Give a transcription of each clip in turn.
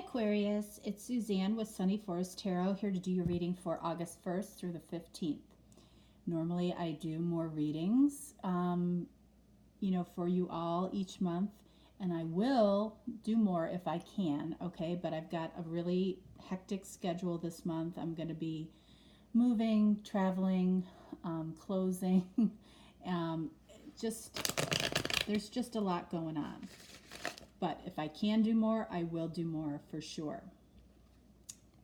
Aquarius, it's Suzanne with Sunny Forest Tarot here to do your reading for August 1st through the 15th. Normally I do more readings, for you all each month, and I will do more if I can, okay? But I've got a really hectic schedule this month. I'm going to be moving, traveling, closing, there's just a lot going on. But if I can do more, I will do more for sure.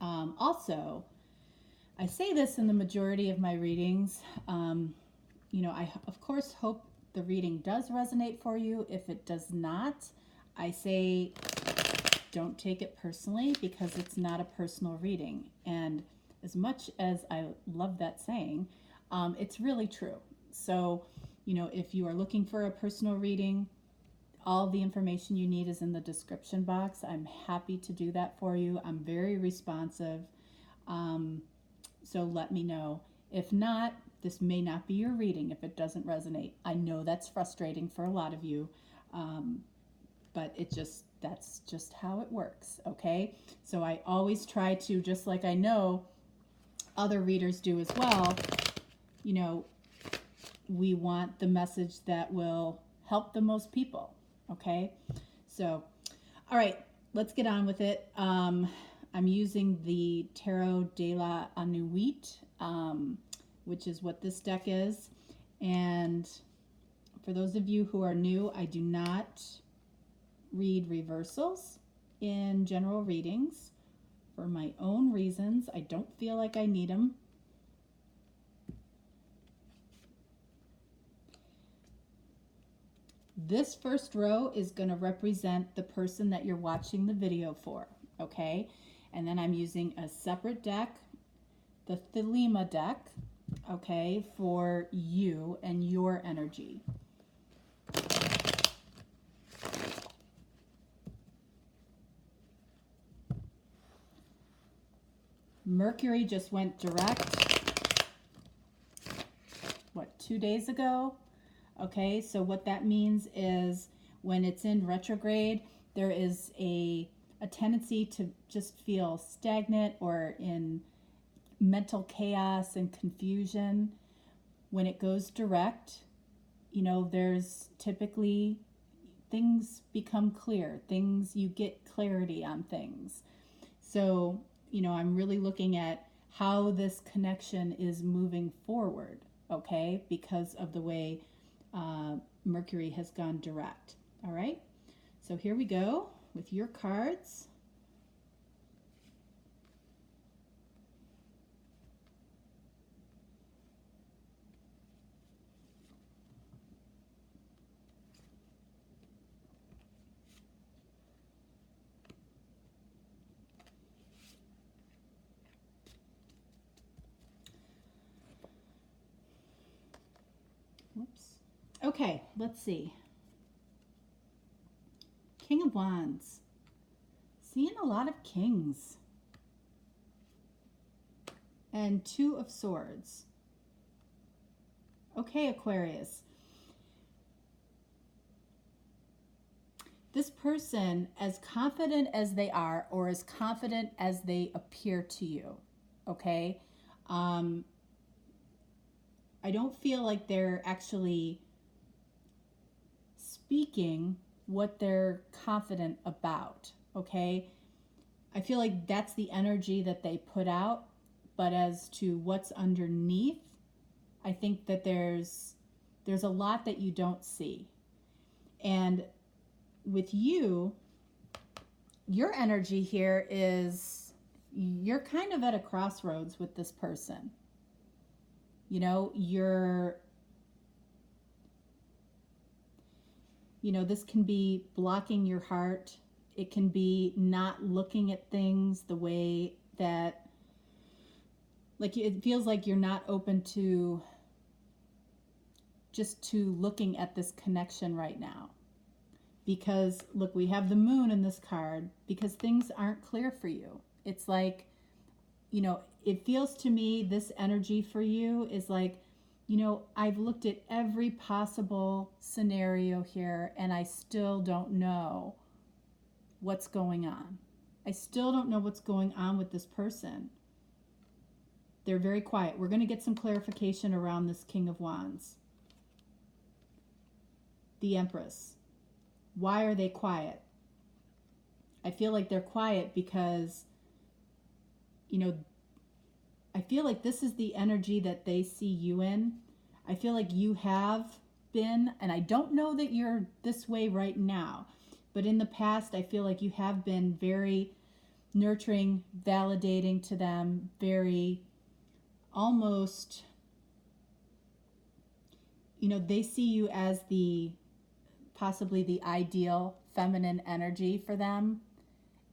Also, I say this in the majority of my readings. I of course hope the reading does resonate for you. If it does not, I say don't take it personally because it's not a personal reading. And as much as I love that saying, it's really true. So, if you are looking for a personal reading, all the information you need is in the description box. I'm happy to do that for you. I'm very responsive. So let me know. If not, this may not be your reading if it doesn't resonate. I know that's frustrating for a lot of you, but that's just how it works, okay? So I always try to, just like I know other readers do as well, we want the message that will help the most people. Okay, so, all right, let's get on with it. I'm using the Tarot de la Anuit, which is what this deck is. And for those of you who are new, I do not read reversals in general readings for my own reasons. I don't feel like I need them. This first row is going to represent the person that you're watching the video for, okay? And then I'm using a separate deck, the Thelema deck, okay, for you and your energy. Mercury just went direct, 2 days ago? Okay, so what that means is when it's in retrograde, there is a tendency to just feel stagnant or in mental chaos and confusion. When it goes direct, there's typically things become clear. You get clarity on things. So, I'm really looking at how this connection is moving forward, okay, because of the way Mercury has gone direct. All right, so here we go with your cards. Whoops. Okay, let's see. King of Wands. Seeing a lot of kings. And Two of Swords. Okay, Aquarius. This person, as confident as they are, or as confident as they appear to you, okay? I don't feel like they're actually speaking what they're confident about, okay? I feel like that's the energy that they put out, but as to what's underneath, I think that there's a lot that you don't see. And with you, your energy here is you're kind of at a crossroads with this person. This can be blocking your heart. It can be not looking at things the way that, it feels like you're not open to looking at this connection right now. Because, look, we have the moon in this card because things aren't clear for you. It's like, it feels to me this energy for you is like, I've looked at every possible scenario here and I still don't know what's going on. I still don't know what's going on with this person. They're very quiet. We're going to get some clarification around this King of Wands. The Empress. Why are they quiet? I feel like they're quiet because, you know, I feel like this is the energy that they see you in. I feel like you have been, and I don't know that you're this way right now, but in the past, I feel like you have been very nurturing, validating to them, very almost, you know, they see you as the possibly the ideal feminine energy for them.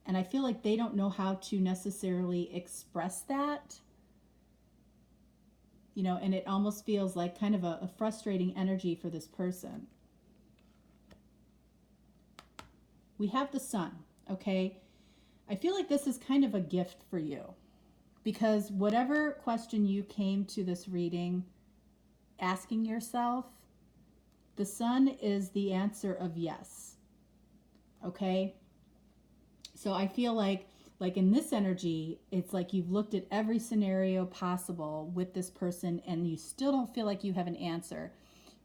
And I feel like they don't know how to necessarily express that. You know, and it almost feels like kind of a frustrating energy for this person. We have the Sun, okay? I feel like this is kind of a gift for you because whatever question you came to this reading asking yourself, the Sun is the answer of yes, okay? So I feel like in this energy, it's like you've looked at every scenario possible with this person and you still don't feel like you have an answer.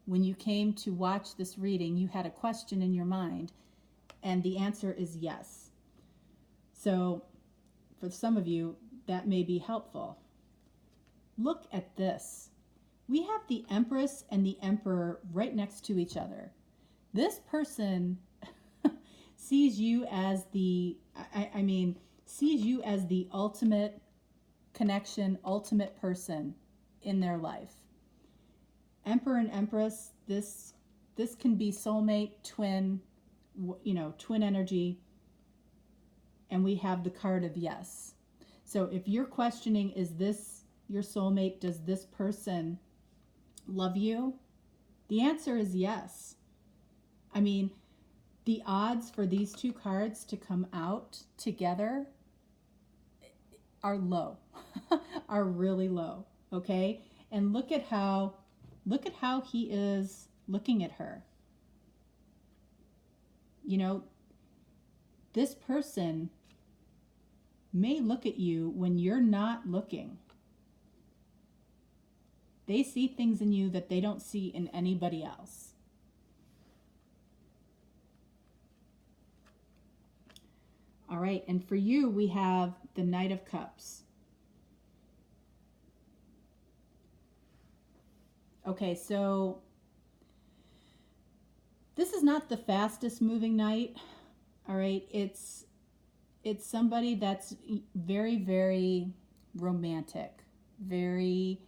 When you came to watch this reading, you had a question in your mind and the answer is yes. So for some of you, that may be helpful. Look at this. We have the Empress and the Emperor right next to each other. This person sees you as the, sees you as the ultimate connection, ultimate person in their life. Emperor and Empress, this can be soulmate, twin, twin energy, and we have the card of yes. So if you're questioning, is this your soulmate? Does this person love you? The answer is yes. I mean, the odds for these two cards to come out together are low, are really low, okay? And look at how he is looking at her. You know, this person may look at you when you're not looking. They see things in you that they don't see in anybody else. All right, and for you, we have the Knight of Cups. Okay, so this is not the fastest moving knight. All right, it's somebody that's very, very romantic, very,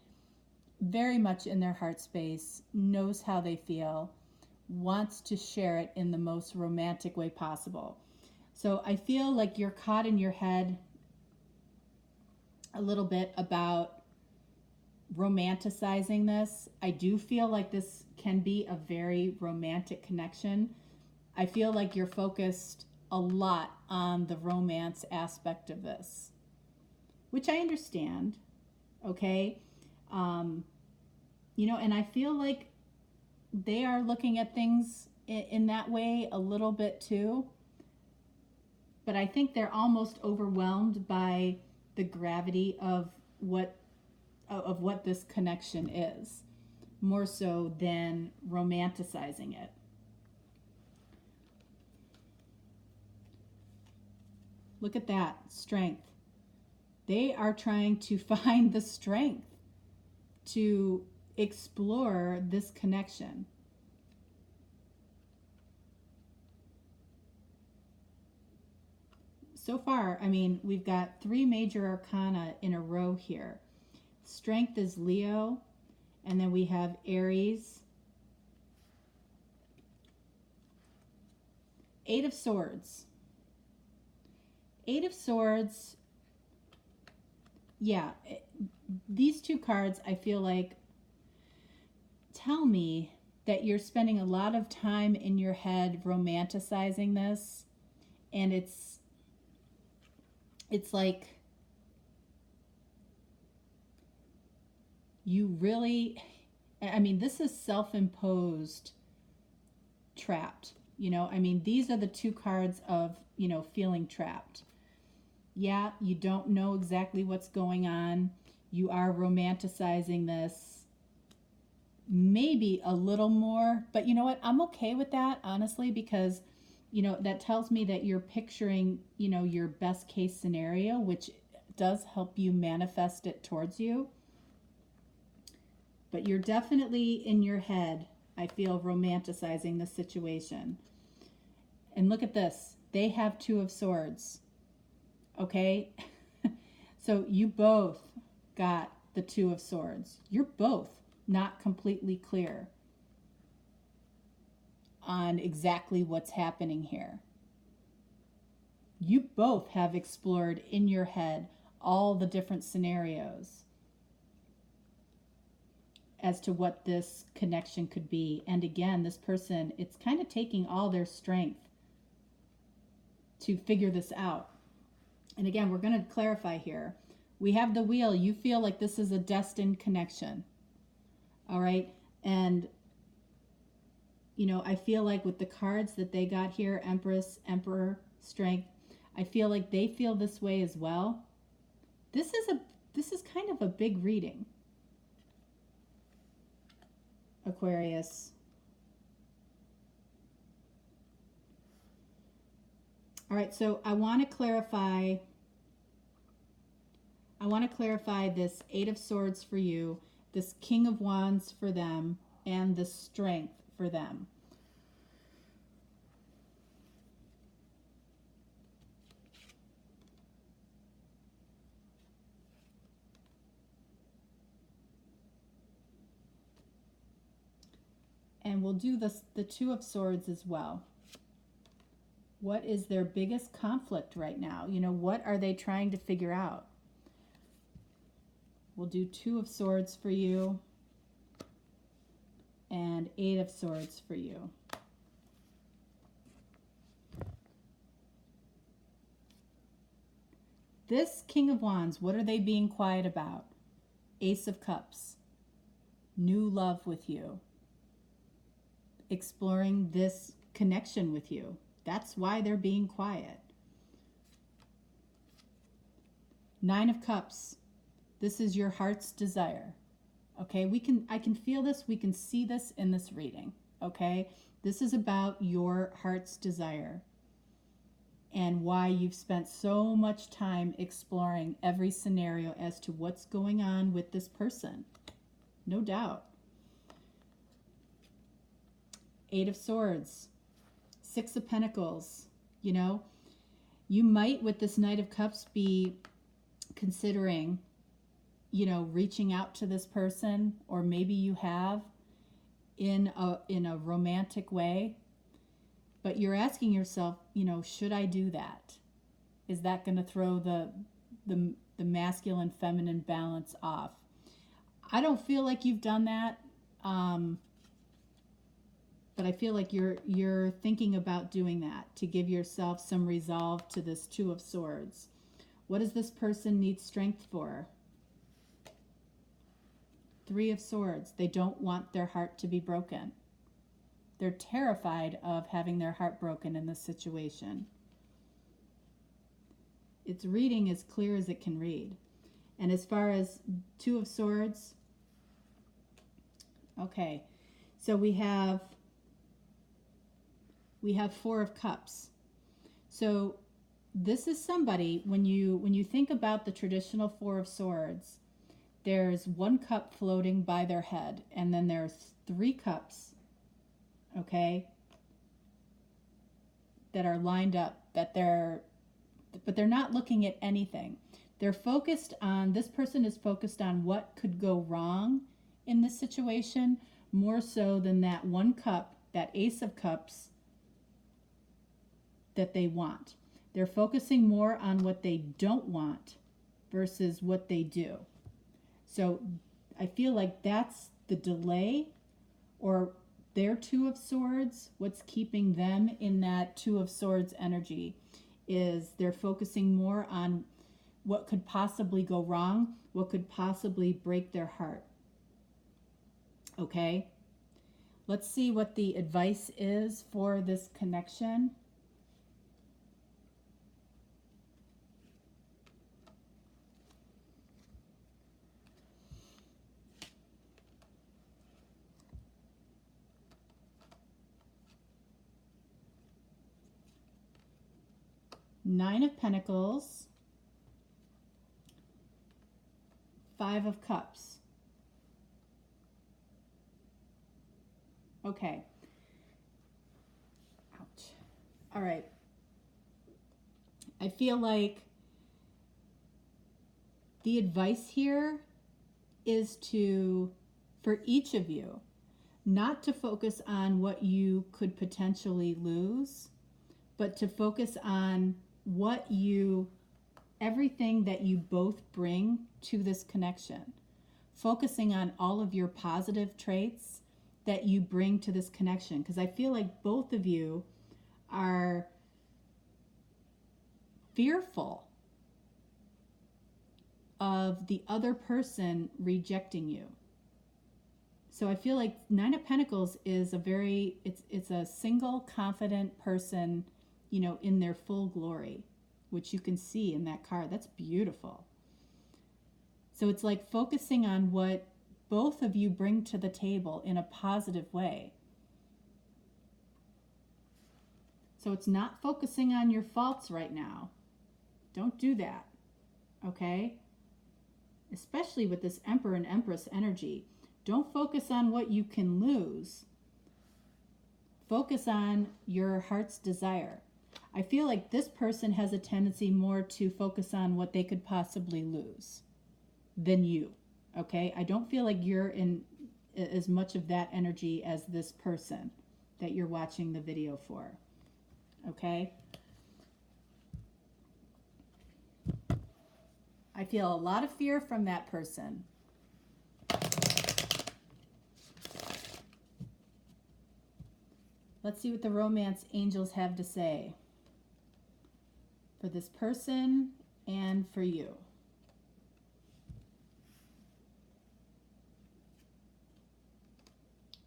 very much in their heart space, knows how they feel, wants to share it in the most romantic way possible. So I feel like you're caught in your head a little bit about romanticizing this. I do feel like this can be a very romantic connection. I feel like you're focused a lot on the romance aspect of this, which I understand, okay? And I feel like they are looking at things in that way a little bit too. But I think they're almost overwhelmed by the gravity of what this connection is, more so than romanticizing it. Look at that, strength. They are trying to find the strength to explore this connection. So far, I mean, we've got 3 major arcana in a row here. Strength is Leo, and then we have Aries. 8 of Swords. 8 of Swords, yeah, these two cards I feel like tell me that you're spending a lot of time in your head romanticizing this, and it's like you really, I mean, this is self-imposed trapped, I mean, these are the 2 cards of, feeling trapped. Yeah, you don't know exactly what's going on. You are romanticizing this maybe a little more, but you know what? I'm okay with that, honestly, because that tells me that you're picturing, your best case scenario, which does help you manifest it towards you. But you're definitely in your head, I feel, romanticizing the situation. And look at this. They have Two of Swords. Okay? So you both got the Two of Swords. You're both not completely clear on exactly what's happening here. You both have explored in your head all the different scenarios as to what this connection could be. And again, this person, it's kind of taking all their strength to figure this out. And again, we're going to clarify here. We have the wheel. You feel like this is a destined connection. All right. And, I feel like with the cards that they got here, Empress, Emperor, Strength, I feel like they feel this way as well. This is kind of a big reading, Aquarius. All right, so I want to clarify this Eight of Swords for you, this King of Wands for them, and the Strength for them. And we'll do the Two of Swords as well. What is their biggest conflict right now? What are they trying to figure out? We'll do Two of Swords for you and Eight of Swords for you. This King of Wands, what are they being quiet about? Ace of Cups, new love with you, exploring this connection with you. That's why they're being quiet. Nine of Cups, this is your heart's desire. Okay, I can feel this, we can see this in this reading. Okay, this is about your heart's desire and why you've spent so much time exploring every scenario as to what's going on with this person. No doubt. Eight of Swords, Six of Pentacles. You might, with this Knight of Cups, be considering, reaching out to this person, or maybe you have in a romantic way, but you're asking yourself, should I do that? Is that going to throw the masculine feminine balance off? I don't feel like you've done that. But I feel like you're thinking about doing that to give yourself some resolve to this Two of Swords. What does this person need strength for? Three of Swords. They don't want their heart to be broken. They're terrified of having their heart broken in this situation. It's reading as clear as it can read. And as far as Two of Swords, okay, so we have Four of Cups. So this is somebody, when you think about the traditional Four of Swords, there's one cup floating by their head, and then there's three cups, okay, that are lined up, but they're not looking at anything. This person is focused on what could go wrong in this situation, more so than that one cup, that Ace of Cups, that they want. They're focusing more on what they don't want versus what they do. So I feel like that's the delay, or their Two of Swords, what's keeping them in that Two of Swords energy is they're focusing more on what could possibly go wrong, what could possibly break their heart. Okay? Let's see what the advice is for this connection. Nine of Pentacles, Five of Cups. Okay. Ouch. All right. I feel like the advice here is for each of you, not to focus on what you could potentially lose, but to focus on everything that you both bring to this connection. Focusing on all of your positive traits that you bring to this connection. Because I feel like both of you are fearful of the other person rejecting you. So I feel like Nine of Pentacles is it's a single, confident person, in their full glory, which you can see in that card. That's beautiful. So it's like focusing on what both of you bring to the table in a positive way. So it's not focusing on your faults right now. Don't do that, okay? Especially with this Emperor and Empress energy. Don't focus on what you can lose. Focus on your heart's desire. I feel like this person has a tendency more to focus on what they could possibly lose than you, okay? I don't feel like you're in as much of that energy as this person that you're watching the video for, okay? I feel a lot of fear from that person. Let's see what the romance angels have to say for this person and for you.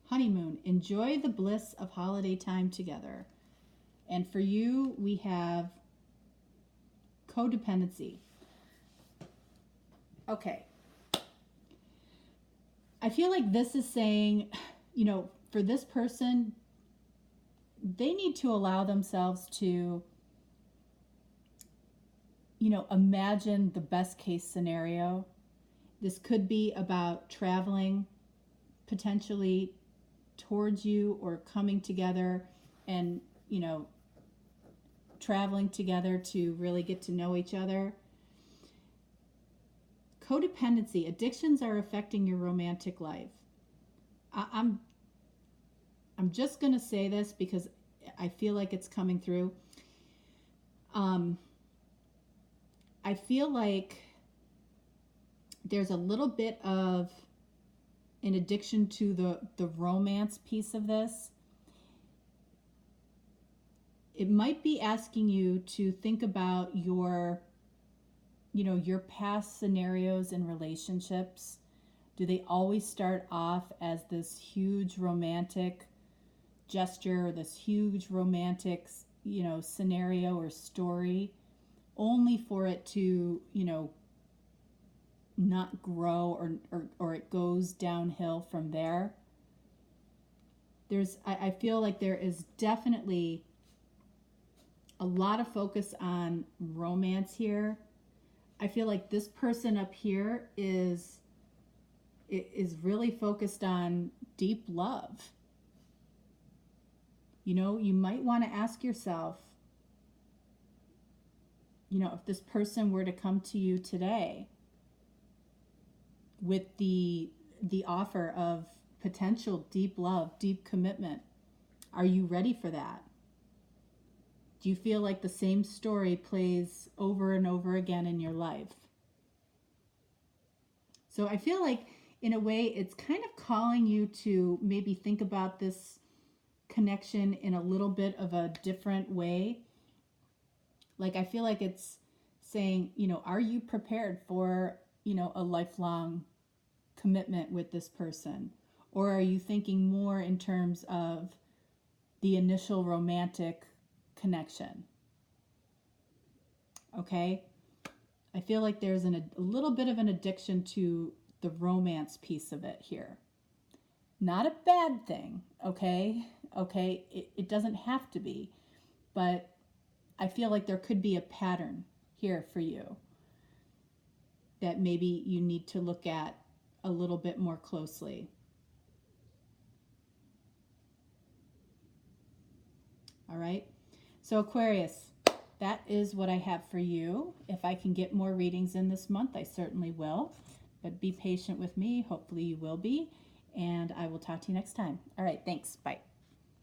Honeymoon, enjoy the bliss of holiday time together. And for you, we have codependency. Okay. I feel like this is saying, for this person, they need to allow themselves to, imagine the best case scenario. This could be about traveling potentially towards you, or coming together and, traveling together to really get to know each other. Codependency, addictions are affecting your romantic life. I'm just going to say this because I feel like it's coming through. I feel like there's a little bit of an addiction to the romance piece of this. It might be asking you to think about your past scenarios in relationships. Do they always start off as this huge romantic gesture, this huge romantic, scenario or story, only for it to, not grow or it goes downhill from there? I feel like there is definitely a lot of focus on romance here. I feel like this person up here is really focused on deep love. You might want to ask yourself, if this person were to come to you today with the offer of potential deep love, deep commitment, are you ready for that? Do you feel like the same story plays over and over again in your life? So I feel like, in a way, it's kind of calling you to maybe think about this connection in a little bit of a different way. Like, I feel like it's saying, are you prepared for, a lifelong commitment with this person? Or are you thinking more in terms of the initial romantic connection? Okay? I feel like there's a little bit of an addiction to the romance piece of it here. Not a bad thing, okay? Okay, it doesn't have to be. But I feel like there could be a pattern here for you that maybe you need to look at a little bit more closely. All right. So Aquarius, that is what I have for you. If I can get more readings in this month, I certainly will. But be patient with me. Hopefully you will be. And I will talk to you next time. All right. Thanks. Bye.